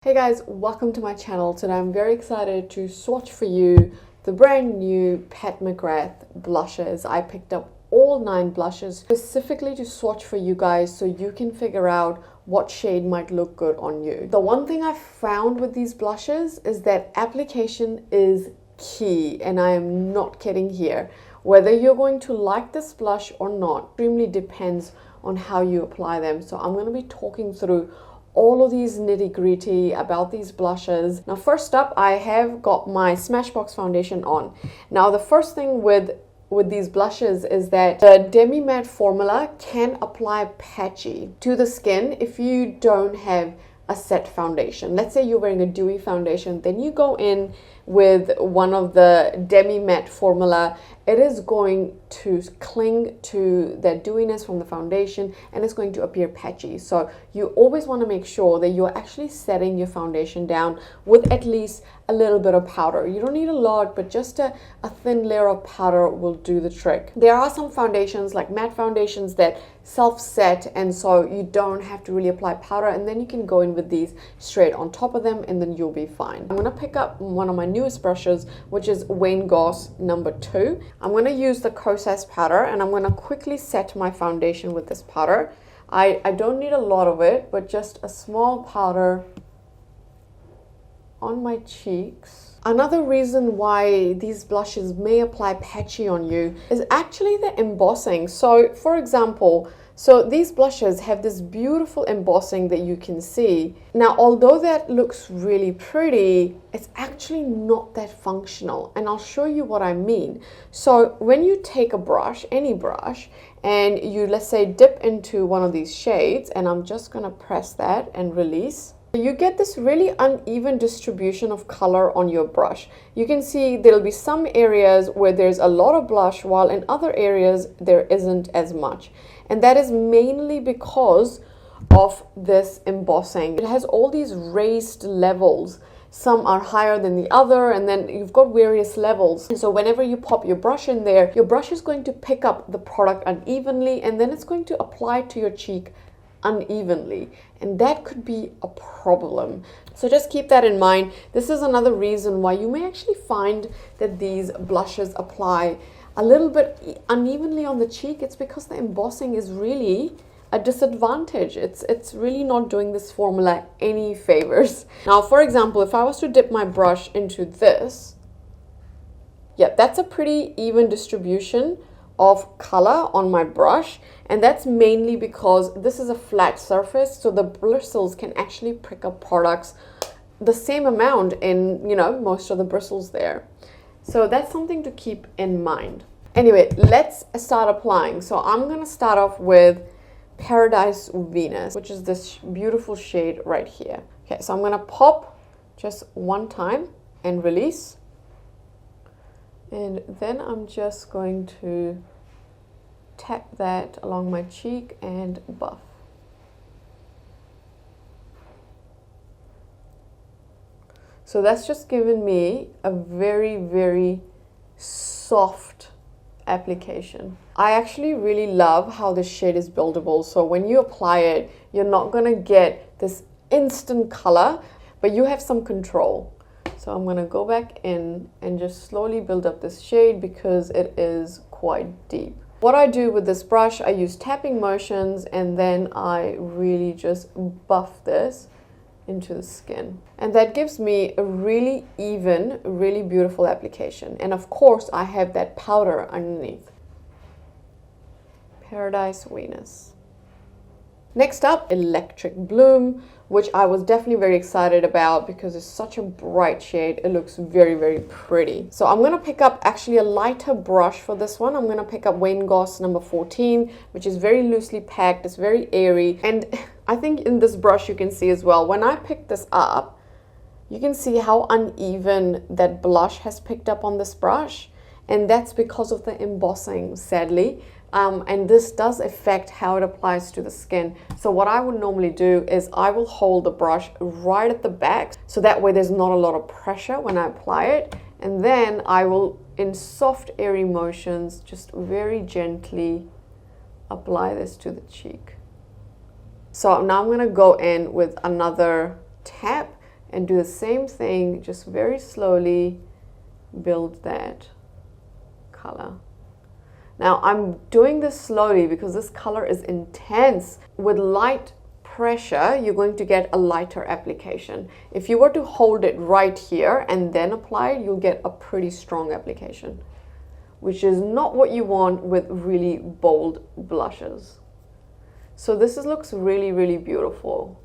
Hey guys, welcome to my channel. Today I'm very excited to swatch for you the brand new Pat McGrath blushes. I picked up all 9 blushes specifically to swatch for you guys so you can figure out what shade might look good on you. The one thing I've found with these blushes is that application is key, and I am not kidding here. Whether you're going to like this blush or not extremely depends on how you apply them. So I'm going to be talking through all of these nitty-gritty about these blushes. Now first up, I have got my Smashbox foundation on. Now the first thing with these blushes is that the demi matte formula can apply patchy to the skin if you don't have a set foundation. Let's say you're wearing a dewy foundation, then you go in with one of the demi matte formula. It is going to cling to that dewiness from the foundation and it's going to appear patchy. So you always want to make sure that you're actually setting your foundation down with at least a little bit of powder. You don't need a lot, but just a thin layer of powder will do the trick. There are some foundations like matte foundations that self-set, and so you don't have to really apply powder, and then you can go in with these straight on top of them and then you'll be fine. I'm going to pick up one of my newest brushes, which is Wayne Goss number 2. I'm going to use the Kosas powder and I'm going to quickly set my foundation with this powder. I don't need a lot of it, but just a small powder on my cheeks. Another reason why these blushes may apply patchy on you is actually the embossing. So for example, these blushes have this beautiful embossing that you can see. Now, although that looks really pretty, it's actually not that functional, and I'll show you what I mean. So when you take a brush, any brush, and you, let's say, dip into one of these shades, and I'm just gonna press that and release, you get this really uneven distribution of color on your brush. You can see there'll be some areas where there's a lot of blush, while in other areas there isn't as much. And that is mainly because of this embossing. It has all these raised levels. Some are higher than the other, and then you've got various levels. And so whenever you pop your brush in there, your brush is going to pick up the product unevenly, and then it's going to apply to your cheek unevenly, and that could be a problem. So just keep that in mind. This is another reason why you may actually find that these blushes apply a little bit unevenly on the cheek. It's because the embossing is really a disadvantage. It's really not doing this formula any favors. Now, for example, if I was to dip my brush into this, yeah, that's a pretty even distribution of color on my brush, and that's mainly because this is a flat surface, so the bristles can actually prick up products the same amount in, you know, most of the bristles there. So that's something to keep in mind. Anyway, let's start applying. So I'm gonna start off with Paradise Venus, which is this beautiful shade right here. Okay, so I'm gonna pop just one time and release. And then I'm just going to tap that along my cheek and buff. So that's just given me a very, very soft application. I actually really love how this shade is buildable. So when you apply it, you're not gonna get this instant color, but you have some control. So I'm gonna go back in and just slowly build up this shade because it is quite deep. What I do with this brush, I use tapping motions, and then I really just buff this into the skin. And that gives me a really even, really beautiful application. And of course, I have that powder underneath. Paradise Venus. Next up, Electric Bloom, which I was definitely very excited about because it's such a bright shade. It looks very, very pretty. So I'm going to pick up actually a lighter brush for this one. I'm going to pick up Wayne Goss number 14, which is very loosely packed. It's very airy. And I think in this brush you can see as well, when I pick this up, you can see how uneven that blush has picked up on this brush. And that's because of the embossing, sadly. And this does affect how it applies to the skin. So what I would normally do is I will hold the brush right at the back, so that way there's not a lot of pressure when I apply it. And then I will, in soft, airy motions, just very gently apply this to the cheek. So now I'm going to go in with another tap and do the same thing, just very slowly build that color. Now I'm doing this slowly because this color is intense. With light pressure, you're going to get a lighter application. If you were to hold it right here and then apply it, you'll get a pretty strong application, which is not what you want with really bold blushes. So this looks really, really beautiful.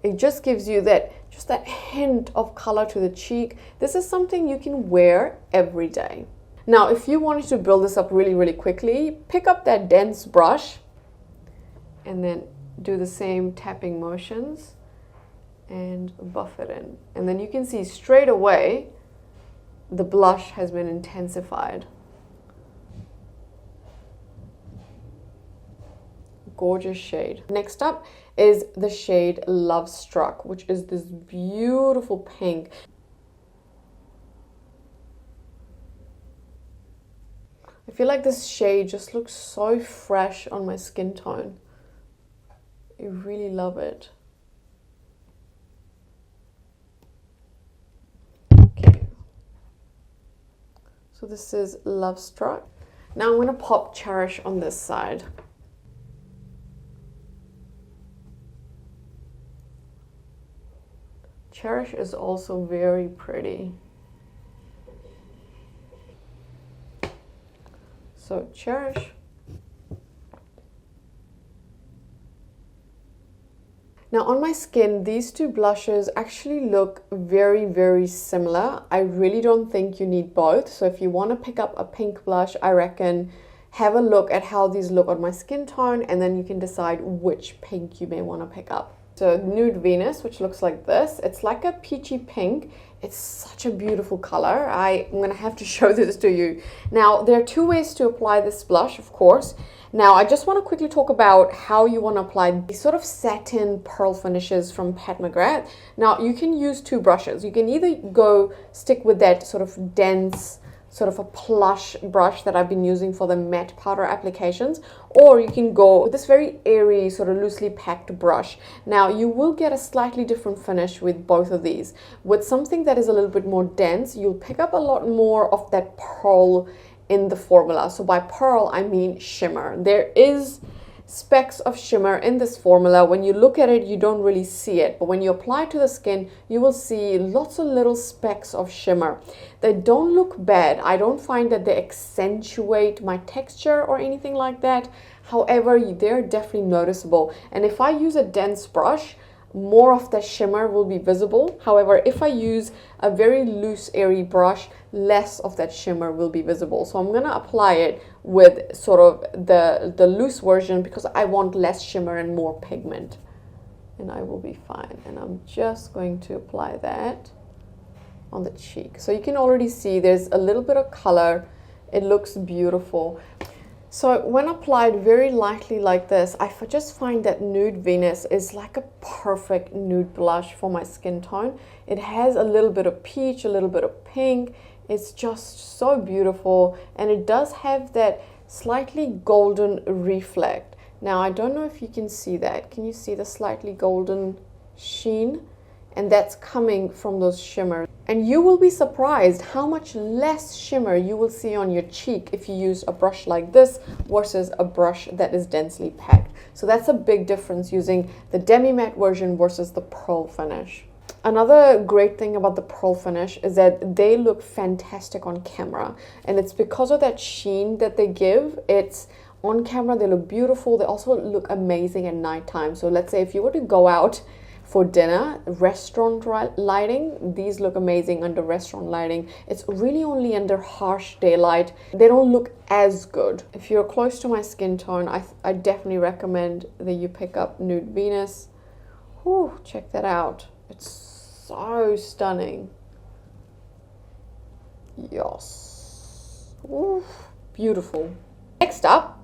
It just gives you just that hint of color to the cheek. This is something you can wear every day. Now, if you wanted to build this up really, really quickly, pick up that dense brush and then do the same tapping motions and buff it in. And then you can see straight away the blush has been intensified. Gorgeous shade. Next up is the shade Lovestruck, which is this beautiful pink. I feel like this shade just looks so fresh on my skin tone. I really love it. Okay. So this is Lovestruck. Now I'm going to pop Cherish on this side. Cherish is also very pretty. So Cherish. Now on my skin, these two blushes actually look very, very similar. I really don't think you need both. So if you want to pick up a pink blush, I reckon have a look at how these look on my skin tone, and then you can decide which pink you may want to pick up. So Nude Venus, which looks like this. It's like a peachy pink. It's such a beautiful color. I'm going to have to show this to you. Now, there are two ways to apply this blush, of course. Now, I just want to quickly talk about how you want to apply these sort of satin pearl finishes from Pat McGrath. Now, you can use two brushes. You can either stick with that sort of dense, sort of a plush brush that I've been using for the matte powder applications, or you can go with this very airy, sort of loosely packed brush. Now, you will get a slightly different finish with both of these. With something that is a little bit more dense, you'll pick up a lot more of that pearl in the formula. So by pearl, I mean shimmer. There is specks of shimmer in this formula. When you look at it, you don't really see it, but when you apply it to the skin, you will see lots of little specks of shimmer. They don't look bad. I don't find that they accentuate my texture or anything like that. However, they're definitely noticeable. And if I use a dense brush, more of the shimmer will be visible. However, if I use a very loose, airy brush, less of that shimmer will be visible. So I'm gonna apply it with sort of the loose version because I want less shimmer and more pigment. And I will be fine. And I'm just going to apply that on the cheek. So you can already see there's a little bit of color. It looks beautiful. So when applied very lightly like this, I just find that Nude Venus is like a perfect nude blush for my skin tone. It has a little bit of peach, a little bit of pink. It's just so beautiful, and it does have that slightly golden reflect. Now, I don't know if you can see that. Can you see the slightly golden sheen? And that's coming from those shimmers. And you will be surprised how much less shimmer you will see on your cheek if you use a brush like this versus a brush that is densely packed. So that's a big difference using the demi-matte version versus the pearl finish. Another great thing about the pearl finish is that they look fantastic on camera. And it's because of that sheen that they give. It's on camera, they look beautiful. They also look amazing at nighttime. So let's say if you were to go out for dinner, restaurant lighting, these look amazing under restaurant lighting. It's really only under harsh daylight. They don't look as good. If you're close to my skin tone, I definitely recommend that you pick up Nude Venus. Whew, check that out. It's so stunning. Yes. Ooh, beautiful. Next up,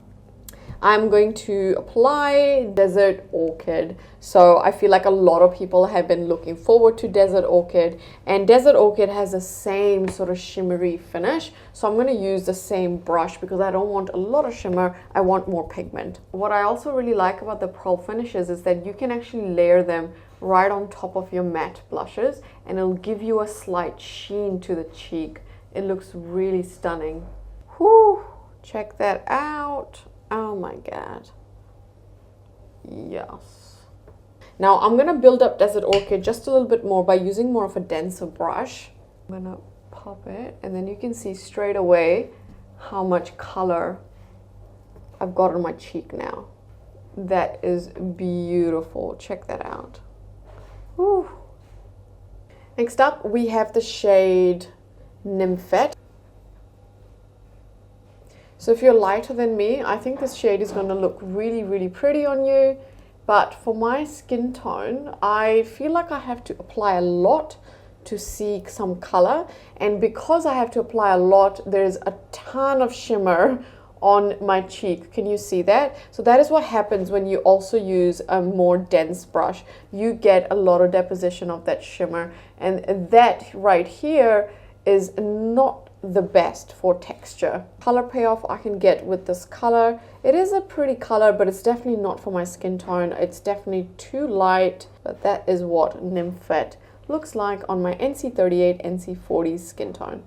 I'm going to apply Desert Orchid. So I feel like a lot of people have been looking forward to Desert Orchid, and Desert Orchid has the same sort of shimmery finish. So I'm going to use the same brush because I don't want a lot of shimmer, I want more pigment. What I also really like about the pearl finishes is that you can actually layer them right on top of your matte blushes, and it'll give you a slight sheen to the cheek. It looks really stunning. Whew, check that out. Oh my god. Yes. Now I'm gonna build up Desert Orchid just a little bit more by using more of a denser brush. I'm gonna pop it, and then you can see straight away how much color I've got on my cheek now. That is beautiful. Check that out. Whew. Next up, we have the shade Nymphette. So if you're lighter than me, I think this shade is going to look really, really pretty on you. But for my skin tone, I feel like I have to apply a lot to see some color. And because I have to apply a lot, there's a ton of shimmer on my cheek. Can you see that? So that is what happens when you also use a more dense brush. You get a lot of deposition of that shimmer, and that right here is not the best for texture. Color payoff I can get with this color. It is a pretty color, but it's definitely not for my skin tone. It's definitely too light, but that is what Nymphette looks like on my NC38, NC40 skin tone.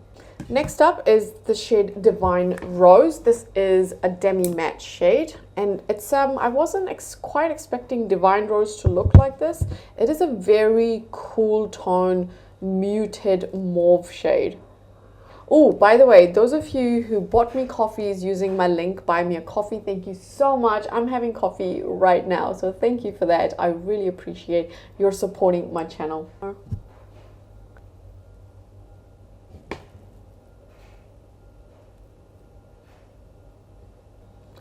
Next up is the shade Divine Rose. This is a demi-matte shade, and it's I wasn't quite expecting Divine Rose to look like this. It is a very cool tone, muted mauve shade. Oh, by the way, those of you who bought me coffees using my link, Buy Me a Coffee, thank you so much. I'm having coffee right now, so thank you for that. I really appreciate your supporting my channel.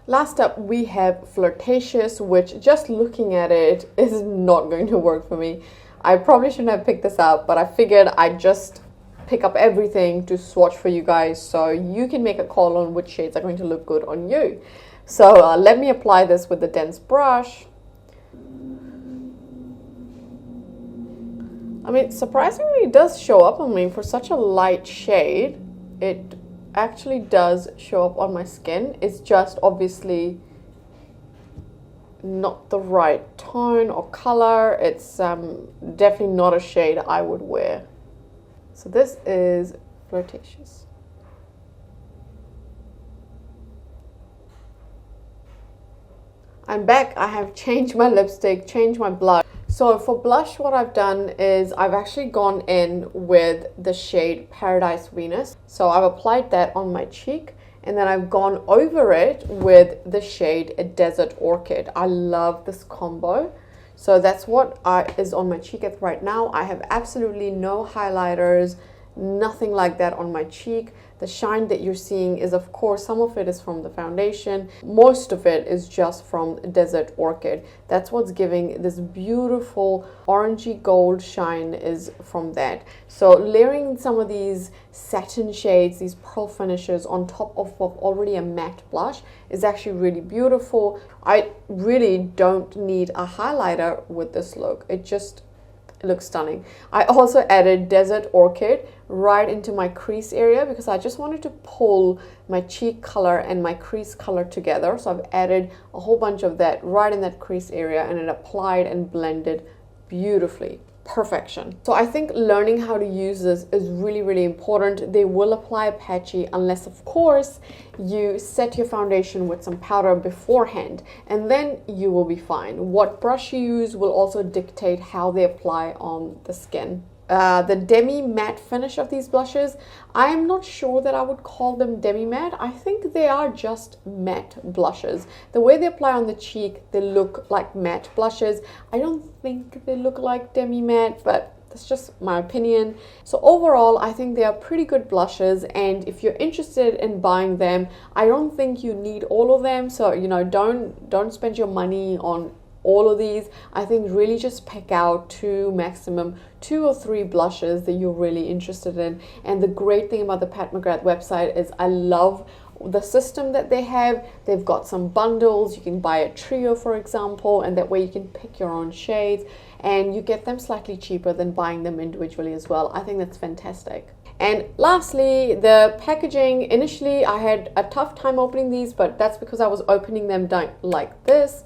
Last up, we have Fleurtatious, which just looking at it is not going to work for me. I probably shouldn't have picked this up, but I figured I'd just pick up everything to swatch for you guys so you can make a call on which shades are going to look good on you. So let me apply this with the dense brush. I mean, surprisingly, it does show up on me for such a light shade. It actually does show up on my skin. It's just obviously not the right tone or color. It's definitely not a shade I would wear. So this is Fleurtatious. I'm back. I have changed my lipstick, changed my blush. So for blush, what I've done is I've actually gone in with the shade Paradise Venus. So I've applied that on my cheek, and then I've gone over it with the shade Desert Orchid. I love this combo. So that's what is on my cheek right now. I have absolutely no highlighters, nothing like that on my cheek. The shine that you're seeing is, of course, some of it is from the foundation. Most of it is just from Desert Orchid. That's what's giving this beautiful orangey gold shine, is from that. So layering some of these satin shades, these pearl finishes on top of already a matte blush is actually really beautiful. I really don't need a highlighter with this look. It just looks stunning. I also added Desert Orchid right into my crease area because I just wanted to pull my cheek color and my crease color together. So I've added a whole bunch of that right in that crease area, and it applied and blended beautifully. Perfection. So I think learning how to use this is really, really important. They will apply patchy unless, of course, you set your foundation with some powder beforehand, and then you will be fine. What brush you use will also dictate how they apply on the skin. The demi-matte finish of these blushes, I'm not sure that I would call them demi-matte. I think they are just matte blushes. The way they apply on the cheek, they look like matte blushes. I don't think they look like demi-matte, but that's just my opinion. So overall, I think they are pretty good blushes, and if you're interested in buying them, I don't think you need all of them. So, you know, don't spend your money on all of these. I think really just pick out maximum 2 or 3 blushes that you're really interested in. And the great thing about the Pat McGrath website is I love the system that they have. They've got some bundles. You can buy a trio, for example, and that way you can pick your own shades, and you get them slightly cheaper than buying them individually as well. I think that's fantastic. And lastly, the packaging. Initially, I had a tough time opening these, but that's because I was opening them like this,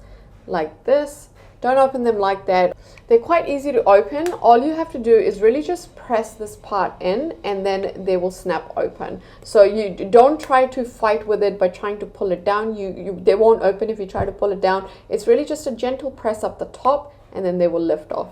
don't open them like that. They're quite easy to open. All you have to do is really just press this part in and then they will snap open. So you don't try to fight with it by trying to pull it down. They won't open if you try to pull it down. It's really just a gentle press up the top and then they will lift off.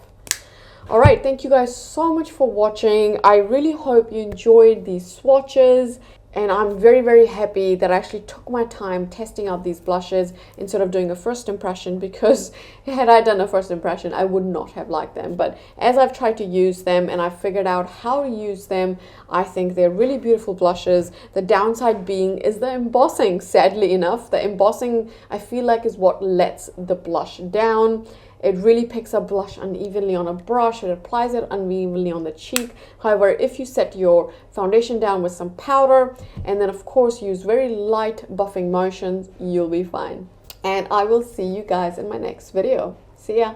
All right, thank you guys so much for watching. I really hope you enjoyed these swatches. And I'm very, very happy that I actually took my time testing out these blushes instead of doing a first impression, because had I done a first impression, I would not have liked them. But as I've tried to use them and I've figured out how to use them, I think they're really beautiful blushes. The downside being is the embossing, sadly enough. The embossing, I feel like, is what lets the blush down. It really picks up blush unevenly on a brush. It applies it unevenly on the cheek. However, if you set your foundation down with some powder and then of course use very light buffing motions, you'll be fine. And I will see you guys in my next video. See ya.